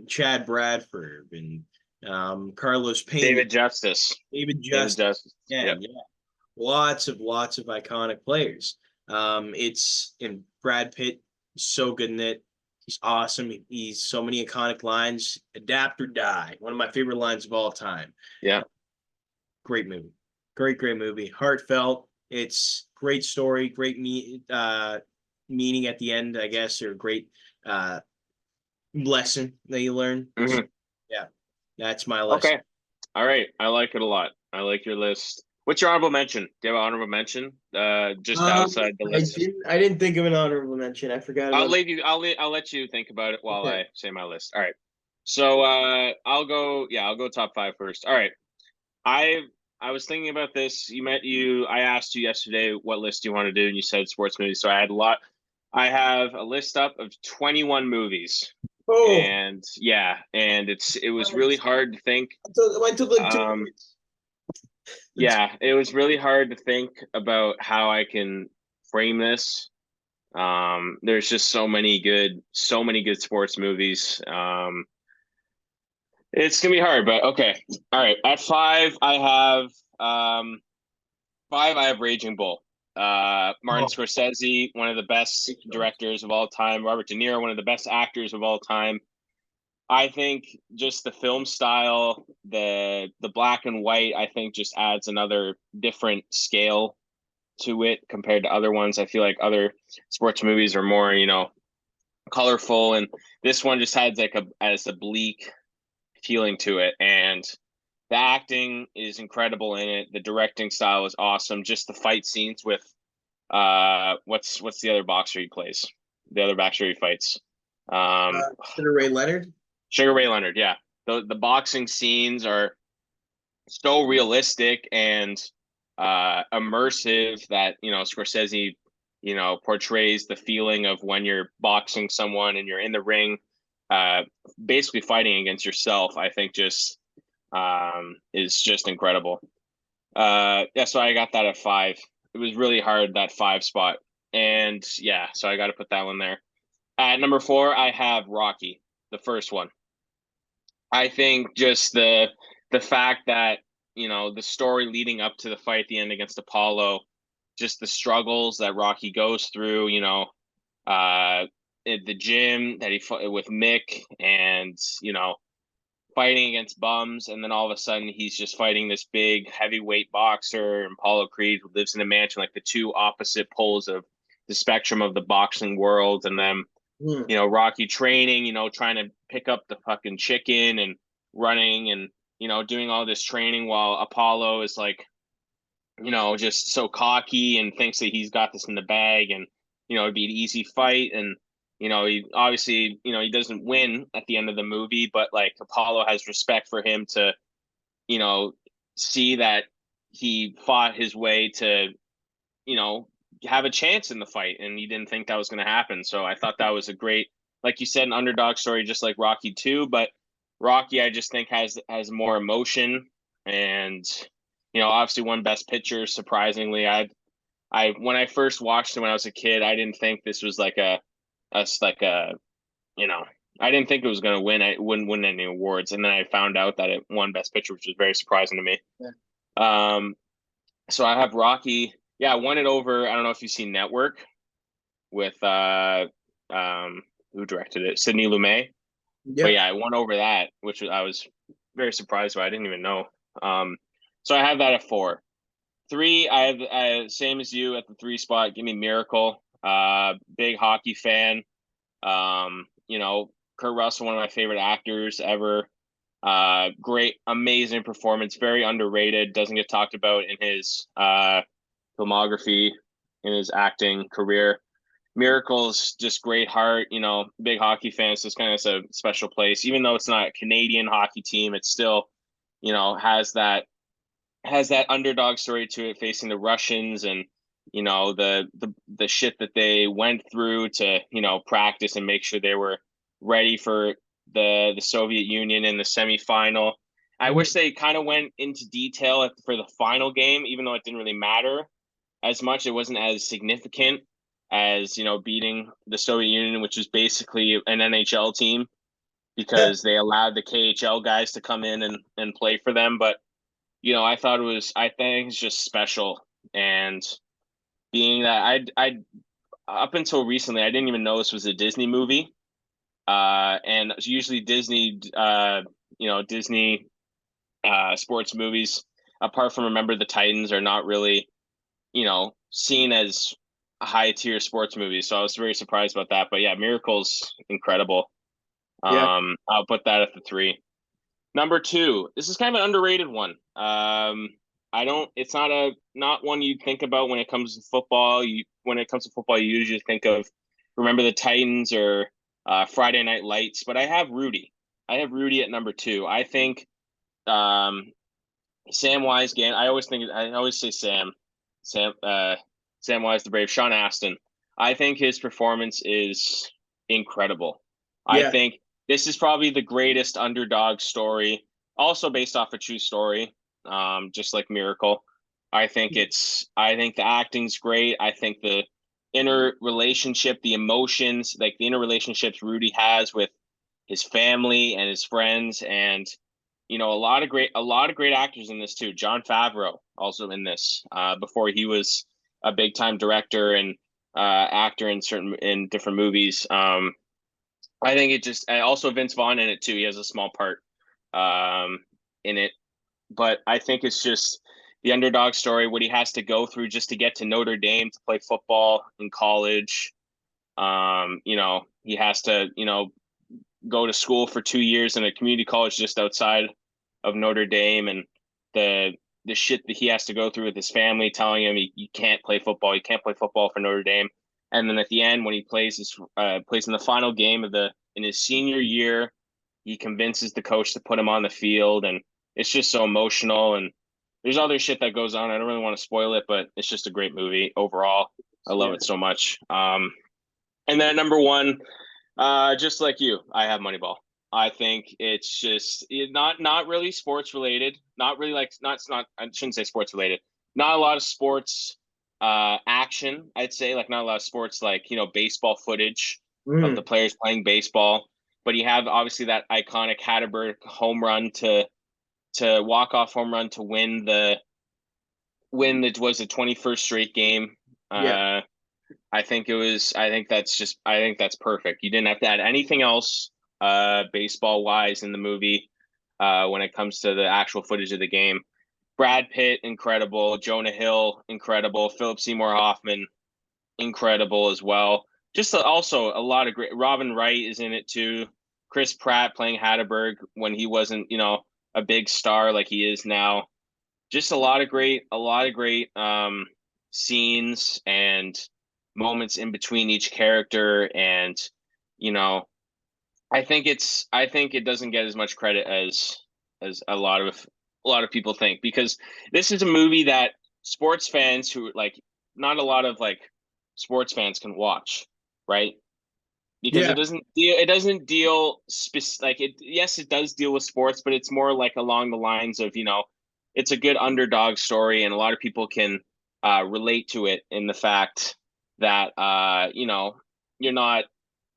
Speaker 1: Chad Bradford and Carlos Pena,
Speaker 2: David Justice.
Speaker 1: David
Speaker 2: David
Speaker 1: Justice.
Speaker 2: Justice.
Speaker 1: Yeah,
Speaker 2: Yeah.
Speaker 1: yeah, lots of iconic players. It's in Brad Pitt, so good in it. He's awesome. He's so many iconic lines. Adapt or die. One of my favorite lines of all time.
Speaker 2: Yeah.
Speaker 1: Great movie. Great movie. Heartfelt. It's great story. Meaning at the end, I guess, or great uh, lesson that you learn. So,
Speaker 2: Hmm.
Speaker 1: yeah, that's my list.
Speaker 2: Okay. All right. I like it a lot. I like your list. What's your honorable mention? Do you have an honorable mention? Just
Speaker 1: Um,
Speaker 2: outside the
Speaker 1: I
Speaker 2: list.
Speaker 1: didn't. I didn't think of an honorable mention. I forgot
Speaker 2: I'll
Speaker 1: about.
Speaker 2: leave you. I'll let you think about it while
Speaker 1: Okay.
Speaker 2: I say my list. All right. So I'll go. Yeah, I'll go top five first. All right. I I was thinking about this. I asked you yesterday what list you want to do, and you said sports movies. So I had a lot. I have a list up of 21 movies,
Speaker 1: Oh,
Speaker 2: and yeah, and it was really hard to think.
Speaker 1: it took like two
Speaker 2: Um,
Speaker 1: minutes.
Speaker 2: yeah, it was really hard to think about how I can frame this. There's just so many good sports movies. It's gonna be hard, but okay. All right. At five, I have Raging Bull. Martin
Speaker 1: Oh,
Speaker 2: Scorsese, one of the best
Speaker 1: great choice.
Speaker 2: directors of all time. Robert De Niro, one of the best actors of all time. I think just the film style, the black and white, I think just adds another different scale to it compared to other ones. I feel like other sports movies are more, colorful, and this one just has like a bleak feeling to it. And the acting is incredible in it. The directing style is awesome. Just the fight scenes with what's the other boxer he plays? The other boxer he fights. Um
Speaker 1: Sugar Ray Leonard.
Speaker 2: Sugar Ray Leonard, yeah. The boxing scenes are so realistic and immersive that Scorsese portrays the feeling of when you're boxing someone and you're in the ring, uh, basically fighting against yourself. I think just is just incredible. Yeah, so I got that at 5. It was really hard, that 5 spot. And yeah, so I got to put that one there. At number 4, I have Rocky, the first one. I think just the fact that, the story leading up to the fight at the end against Apollo, just the struggles that Rocky goes through, at the gym that he fought with Mick, and fighting against bums, and then all of a sudden he's just fighting this big heavyweight boxer, and Apollo Creed, who lives in a mansion, like the two opposite poles of the spectrum of the boxing world. And then
Speaker 1: Hmm.
Speaker 2: Rocky training, trying to pick up the fucking chicken and running, and doing all this training while Apollo is like, just so cocky and thinks that he's got this in the bag, and it'd be an easy fight. And he obviously, he doesn't win at the end of the movie, but like Apollo has respect for him to, you know, see that he fought his way to, you know, have a chance in the fight, and he didn't think that was going to happen. So I thought that was a great, like you said, an underdog story, just like Rocky 2. But Rocky, I just think has more emotion, and obviously won Best Picture. Surprisingly, I when I first watched it when I was a kid, I didn't think this was like like a you know I didn't think it was going to win. I wouldn't win any awards, and then I found out that it won Best Picture, which was very surprising to me.
Speaker 1: Yeah.
Speaker 2: Um, so I have Rocky. Yeah, I won it over. I don't know if you've seen Network with who directed it, Sidney Lumet. But
Speaker 1: Yeah.
Speaker 2: yeah, I won over that, which I was very surprised by. I didn't even know. Um, so I have that at 4. 3, I have same as you at the 3 spot. Give me Miracle. Big hockey fan. Kurt Russell, one of my favorite actors ever. Great, amazing performance. Very underrated. Doesn't get talked about in his filmography, in his acting career. Miracle's just great heart, big hockey fan. So it's kind of a special place. Even though it's not a Canadian hockey team, it still, has that underdog story to it, facing the Russians, and the shit that they went through to practice and make sure they were ready for the Soviet Union in the semifinal. I wish
Speaker 1: Mhm.
Speaker 2: they kind of went into detail for the final game, even though it didn't really matter as much. It wasn't as significant as beating the Soviet Union, which is basically an NHL team,
Speaker 1: Yeah.
Speaker 2: because they allowed the KHL guys to come in and play for them. But I think it's just special. And being that I up until recently, I didn't even know this was a Disney movie. And usually Disney sports movies, apart from Remember the Titans, are not really, seen as a high tier sports movie. So I was very surprised about that. But yeah, Miracle's incredible.
Speaker 1: Yeah.
Speaker 2: I'll put that at the 3. Number 2, this is kind of an underrated one. I don't. It's not one you think about when it comes to football. When it comes to football, you usually think of Remember the Titans or Friday Night Lights. But I have Rudy. I have Rudy at number 2. I think um, Sam Wise game. I always say Sam Sam Wise the Brave. Sean Astin. I think his performance is incredible. I
Speaker 1: Yeah.
Speaker 2: think this is probably the greatest underdog story, also based off a true story, just like Miracle. I think the acting's great. I think the inner relationship, the emotions, like the inner relationships Rudy has with his family and his friends, and a lot of great actors in this too. John Favreau also in this, before he was a big time director and actor in different movies. I think it just, and also Vince Vaughn in it too. He has a small part in it, but I think it's just the underdog story, what he has to go through just to get to Notre Dame to play football in college. He has to go to school for 2 years in a community college just outside of Notre Dame, and the the shit that he has to go through with his family telling him he can't play football, he can't play football for Notre Dame. And then at the end, when he plays in the final game in his senior year, he convinces the coach to put him on the field, and it's just so emotional. And there's other shit that goes on. I don't really want to spoil it, but it's just a great movie overall. I love
Speaker 1: Yeah.
Speaker 2: it so much. And then at number 1, just like you, I have Moneyball. I think it's just not really sports related. Not really like not I shouldn't say sports related. Not a lot of sports action, I'd say. Like not a lot of sports like, baseball footage of the
Speaker 1: Mm,
Speaker 2: players playing baseball. But you have obviously that iconic Hatterberg home run to walk off home run to win it was the 21st straight game.
Speaker 1: yeah.
Speaker 2: I think that's perfect. You didn't have to add anything else baseball wise in the movie when it comes to the actual footage of the game. Brad Pitt, incredible. Jonah Hill, incredible. Philip Seymour Hoffman, incredible as well. Just also a lot of great. Robin Wright is in it too. Chris Pratt playing Hatterberg when he wasn't, a big star like he is now. Just a lot of great scenes and moments in between each character, and you know, I think it doesn't get as much credit as a lot of people think, because this is a movie that sports fans who like not a lot of like sports fans can watch, right? Because
Speaker 1: Yeah.
Speaker 2: it doesn't deal like it, yes, it does deal with sports, but it's more like along the lines of, it's a good underdog story, and a lot of people can relate to it in the fact that you're not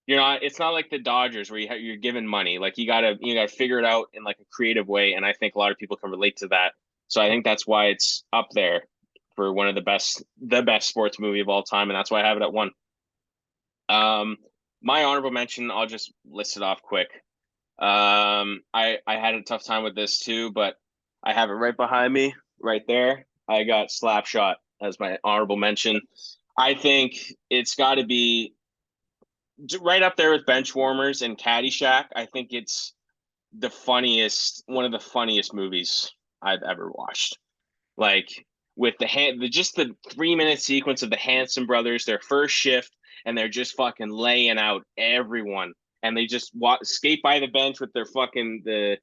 Speaker 2: it's not like the Dodgers where you're given money. Like you gotta figure it out in like a creative way, and I think a lot of people can relate to that. So I think that's why it's up there for one of the best sports movie of all time, and that's why I have it at one. um my honorable mention, I'll just list it off quick. I had a tough time with this too, but I have it right behind me, right there. I got Slapshot as my honorable mention. I think it's got to be right up there with Benchwarmers and Caddyshack. I think it's one of the funniest movies I've ever watched. Like with just the 3 minute sequence of the Hanson brothers, their first shift, and they're just fucking laying out everyone, and they just skate by the bench with their fucking the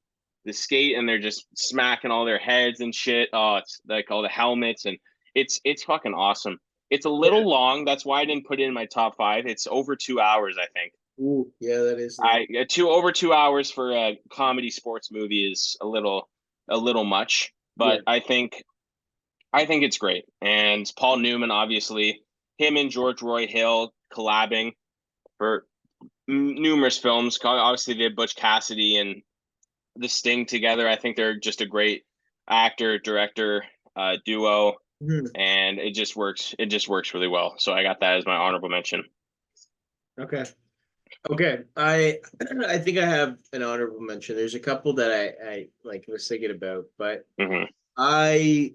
Speaker 2: skate, and they're just smacking all their heads and shit. Oh, it's like all the helmets, and it's fucking awesome. It's a little long. That's why I didn't put it in my top five. It's over 2 hours, I think.
Speaker 1: Ooh, yeah, that is long.
Speaker 2: I two over 2 hours for a comedy sports movie is a little much,
Speaker 1: Yeah.
Speaker 2: but I think it's great. And Paul Newman, obviously, him and George Roy Hill collabing for numerous films. Obviously, they did Butch Cassidy and The Sting together. I think they're just a great actor director duo,
Speaker 1: Mhm.
Speaker 2: and it just works. It just works really well. So I got that as my honorable mention.
Speaker 1: Okay. Okay. I think I have an honorable mention. There's a couple that I like was thinking about, but
Speaker 2: Hmm.
Speaker 1: I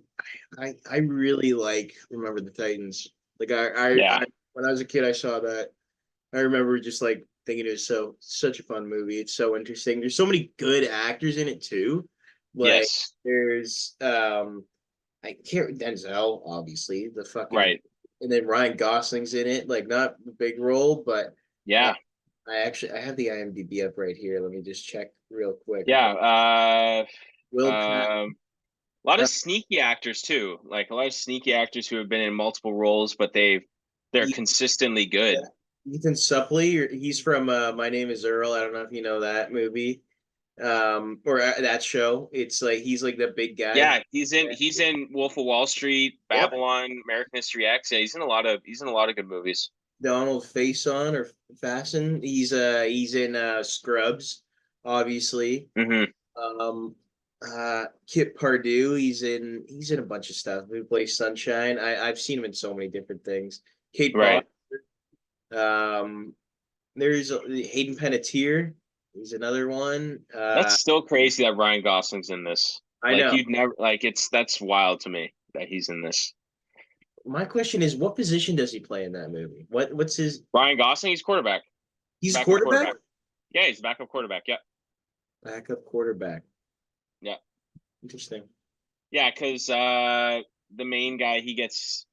Speaker 1: I really like Remember the Titans. Like
Speaker 2: Yeah,
Speaker 1: when I was a kid, I saw that. I remember just like thinking it was such a fun movie. It's so interesting. There's so many good actors in it too. Like
Speaker 2: yes,
Speaker 1: there's I can't Denzel, obviously, the fucking,
Speaker 2: right,
Speaker 1: and then Ryan Gosling's in it. Like not a big role, but uh,
Speaker 2: yeah,
Speaker 1: I have the IMDb up right here. Let me just check real quick.
Speaker 2: yeah.
Speaker 1: Will Pat,
Speaker 2: A lot
Speaker 1: uh,
Speaker 2: of sneaky actors too, like a lot of sneaky actors who have been in multiple roles, but they're
Speaker 1: E-
Speaker 2: consistently good.
Speaker 1: Ethan Suplee. He's from My Name Is Earl. I don't know if you know that movie, or that show. It's like he's like the big guy.
Speaker 2: Yeah, he's in Wolf of Wall Street,
Speaker 1: Yep.
Speaker 2: Babylon, American History X. Yeah, he's in a lot of good movies.
Speaker 1: Donald Faison or Fasten. He's in Scrubs, obviously.
Speaker 2: Hmm.
Speaker 1: Um, Kit Pardue, he's in a bunch of stuff. He plays Sunshine. I've seen him in so many different things. Kate Bot.
Speaker 2: Right.
Speaker 1: Um, there's Hayden Panettiere. He's another one.
Speaker 2: That's still crazy that Ryan Gosling's in this.
Speaker 1: I
Speaker 2: Like
Speaker 1: know.
Speaker 2: you'd never like that's wild to me that he's in this.
Speaker 1: My question is, what position does he play in that movie? What's his?
Speaker 2: Ryan Gosling, he's quarterback,
Speaker 1: He's a
Speaker 2: backup
Speaker 1: quarterback.
Speaker 2: quarterback. Yeah, he's a backup quarterback. Yeah,
Speaker 1: Backup quarterback.
Speaker 2: yeah,
Speaker 1: Interesting.
Speaker 2: yeah. Because the main guy he gets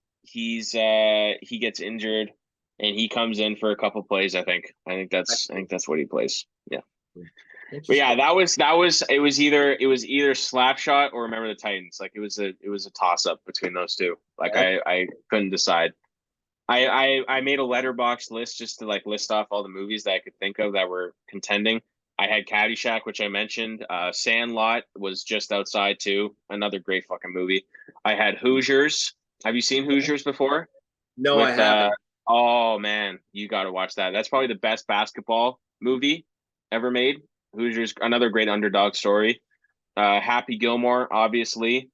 Speaker 2: injured, and he comes in for a couple plays. I think that's what he plays. Yeah. But yeah,
Speaker 1: Interesting.
Speaker 2: it was either Slapshot or Remember the Titans. Like it was a toss up between those two. Like
Speaker 1: Yeah.
Speaker 2: I couldn't decide. I made a letterbox list just to like list off all the movies that I could think of that were contending. I had Caddyshack, which I mentioned. Sandlot was just outside too. Another great fucking movie. I had Hoosiers. Have you seen Hoosiers before?
Speaker 1: No, I
Speaker 2: With
Speaker 1: haven't.
Speaker 2: oh man, you got to watch that. That's probably the best basketball movie ever made. Hoosiers, another great underdog story. Happy Gilmore, obviously.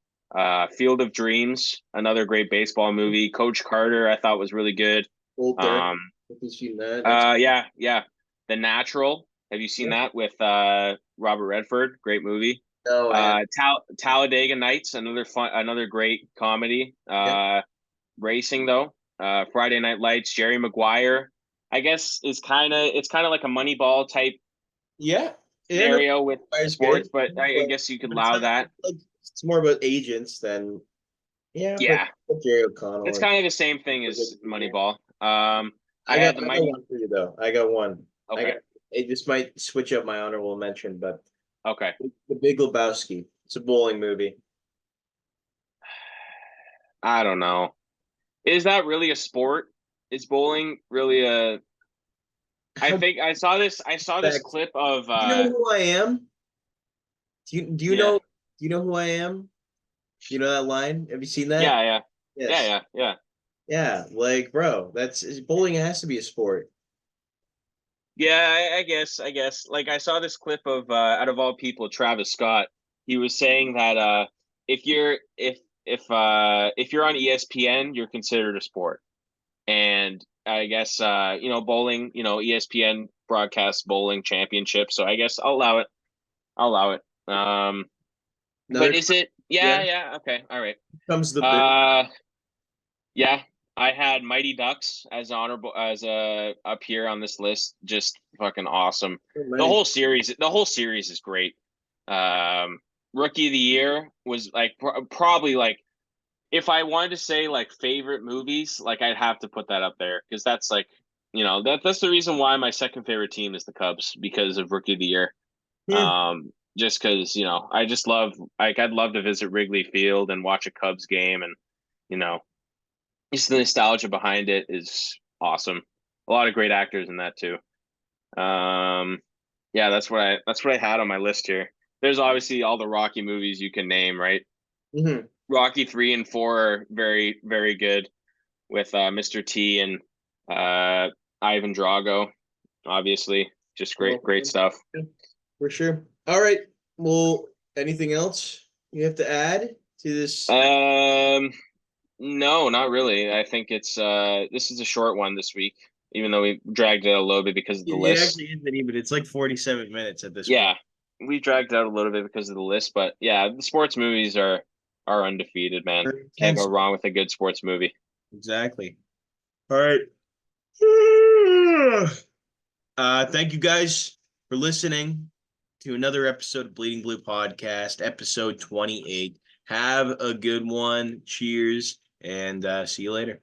Speaker 2: Field of Dreams, another great baseball movie. Coach Carter, I thought was really good.
Speaker 1: Older.
Speaker 2: Um,
Speaker 1: Have you seen that? That's
Speaker 2: yeah, yeah. The Natural. Have you seen that with Robert Redford? Great movie.
Speaker 1: no, I have.
Speaker 2: Talladega Nights, another great comedy.
Speaker 1: Yeah.
Speaker 2: Racing though. Friday Night Lights, Jerry Maguire. I guess it's kind of like a Moneyball type
Speaker 1: Yeah. Yeah, no,
Speaker 2: scenario with
Speaker 1: Fire's
Speaker 2: sports,
Speaker 1: good.
Speaker 2: but I guess you could
Speaker 1: But it's
Speaker 2: allow
Speaker 1: not
Speaker 2: that.
Speaker 1: like it's more about agents than yeah, but
Speaker 2: Yeah,
Speaker 1: Jerry O'Connell
Speaker 2: it's
Speaker 1: and
Speaker 2: kind of the same thing as Moneyball. I had the
Speaker 1: I got
Speaker 2: Mighty.
Speaker 1: one for you though. I got one. I
Speaker 2: Okay,
Speaker 1: got it just might switch up my honorable mention, but
Speaker 2: okay.
Speaker 1: The Big Lebowski. It's a bowling movie.
Speaker 2: I don't know. Is that really a sport? Is bowling really a? I
Speaker 1: How
Speaker 2: think I saw this. I saw this
Speaker 1: respect.
Speaker 2: clip of.
Speaker 1: You know who I am? Do you
Speaker 2: Yeah,
Speaker 1: know who I am? You know that line? Have you seen that?
Speaker 2: yeah, yeah, yeah,
Speaker 1: Yes.
Speaker 2: yeah, yeah.
Speaker 1: Yeah, like bro, that's bowling has to be a sport.
Speaker 2: Yeah, I guess. Like I saw this clip of out of all people, Travis Scott. He was saying that if you're if you're on ESPN, you're considered a sport. And I guess bowling, ESPN broadcasts bowling championship, so I guess I'll allow it. I'll allow it.
Speaker 1: Another
Speaker 2: But
Speaker 1: time,
Speaker 2: is it?
Speaker 1: yeah,
Speaker 2: Yeah, yeah, okay, all right.
Speaker 1: comes the bit.
Speaker 2: Uh, yeah, I had Mighty Ducks as honorable as up here on this list. Just fucking awesome.
Speaker 1: So many.
Speaker 2: The whole series is great. Um, Rookie of the Year was like probably like if I wanted to say like favorite movies, like I'd have to put that up there because that's like that's the reason why my second favorite team is the Cubs because of Rookie of the Year.
Speaker 1: Hmm.
Speaker 2: Just because I just love like I'd love to visit Wrigley Field and watch a Cubs game and you know just the nostalgia behind it is awesome. A lot of great actors in that too. Um, yeah, that's what I had on my list here. There's obviously all the Rocky movies you can name, right?
Speaker 1: Mm-hmm.
Speaker 2: Rocky 3 and 4 are very very good with Mr. T and Ivan Drago. Obviously, just
Speaker 1: Well,
Speaker 2: great stuff.
Speaker 1: yeah, for sure. All right. Well, anything else you have to add to this?
Speaker 2: Um, no, not really. I think it's this is a short one this week, even though we dragged it out a little bit because of the
Speaker 1: It
Speaker 2: list.
Speaker 1: actually isn't even. It's like 47 minutes at this point.
Speaker 2: Yeah, we dragged it out a little bit because of the list, but yeah, the sports movies are undefeated, man.
Speaker 1: Very
Speaker 2: Can't go
Speaker 1: intense.
Speaker 2: wrong with a good sports movie.
Speaker 1: Exactly. All right. Thank you guys for listening to another episode of Bleeding Blue Podcast, episode 28. Have a good one. Cheers, and see you later.